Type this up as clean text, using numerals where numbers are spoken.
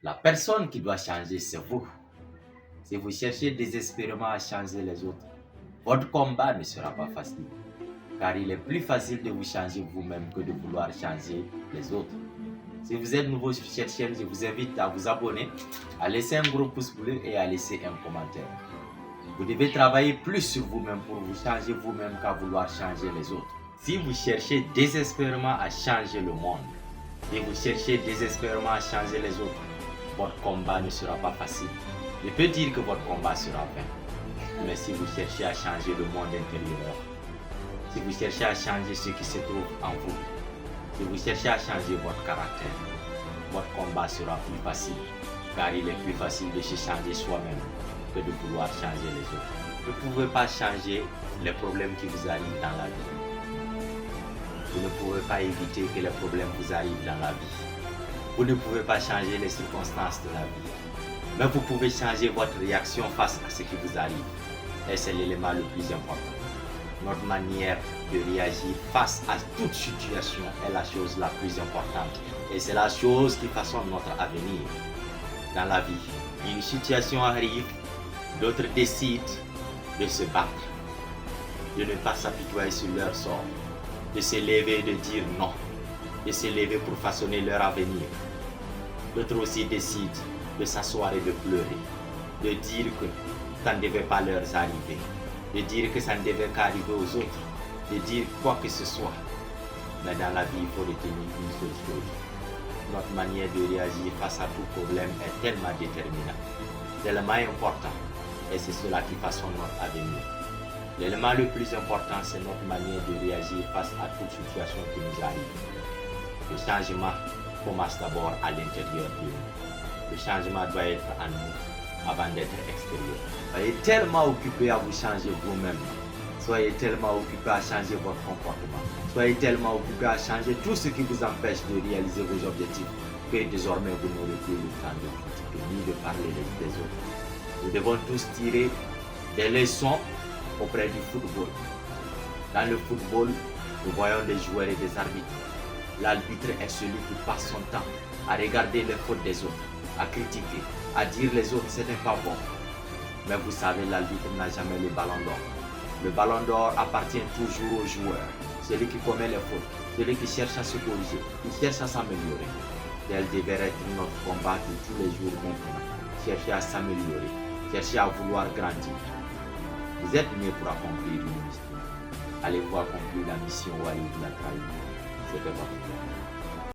La personne qui doit changer, c'est vous. Si vous cherchez désespérément à changer les autres, votre combat ne sera pas facile. Car il est plus facile de vous changer vous-même que de vouloir changer les autres. Si vous êtes nouveau sur cette chaîne, je vous invite à vous abonner, à laisser un gros pouce bleu et à laisser un commentaire. Vous devez travailler plus sur vous-même pour vous changer vous-même qu'à vouloir changer les autres. Si vous cherchez désespérément à changer le monde, et vous cherchez désespérément à changer les autres, votre combat ne sera pas facile. Je peux dire que votre combat sera vain. Mais si vous cherchez à changer le monde intérieur, si vous cherchez à changer ce qui se trouve en vous, si vous cherchez à changer votre caractère, votre combat sera plus facile. Car il est plus facile de se changer soi-même que de vouloir changer les autres. Vous ne pouvez pas changer les problèmes qui vous arrivent dans la vie. Vous ne pouvez pas éviter que les problèmes vous arrivent dans la vie. Vous ne pouvez pas changer les circonstances de la vie. Mais vous pouvez changer votre réaction face à ce qui vous arrive. Et c'est l'élément le plus important. Notre manière de réagir face à toute situation est la chose la plus importante. Et c'est la chose qui façonne notre avenir. Dans la vie, une situation arrive, d'autres décident de se battre, de ne pas s'apitoyer sur leur sort, de se lever et de dire non, de se lever pour façonner leur avenir. D'autres aussi décident de s'asseoir et de pleurer, de dire que ça ne devait pas leur arriver, de dire que ça ne devait qu'arriver aux autres, de dire quoi que ce soit. Mais dans la vie, il faut retenir une seule chose. Notre manière de réagir face à tout problème est tellement déterminante, tellement important, et c'est cela qui façonne notre avenir. L'élément le plus important, c'est notre manière de réagir face à toute situation qui nous arrive. Le changement commence d'abord à l'intérieur de nous. Le changement doit être en nous avant d'être extérieur. Soyez tellement occupé à vous changer vous-même. Soyez tellement occupé à changer votre comportement. Soyez tellement occupé à changer tout ce qui vous empêche de réaliser vos objectifs que désormais vous n'aurez plus le temps de critiquer ni de parler des autres. Nous devons tous tirer des leçons auprès du football. Dans le football, nous voyons des joueurs et des arbitres. L'arbitre est celui qui passe son temps à regarder les fautes des autres, à critiquer, à dire les autres ce n'est pas bon. Mais vous savez, l'arbitre n'a jamais le ballon d'or. Le ballon d'or appartient toujours au joueur, celui qui commet les fautes, celui qui cherche à se corriger, qui cherche à s'améliorer. Tel devrait être notre combat de tous les jours maintenant. Chercher à s'améliorer, chercher à vouloir grandir. Vous êtes né pour accomplir une mission. Allez-vous accomplir la mission ou allez-vous la trahir? C'était votre plan.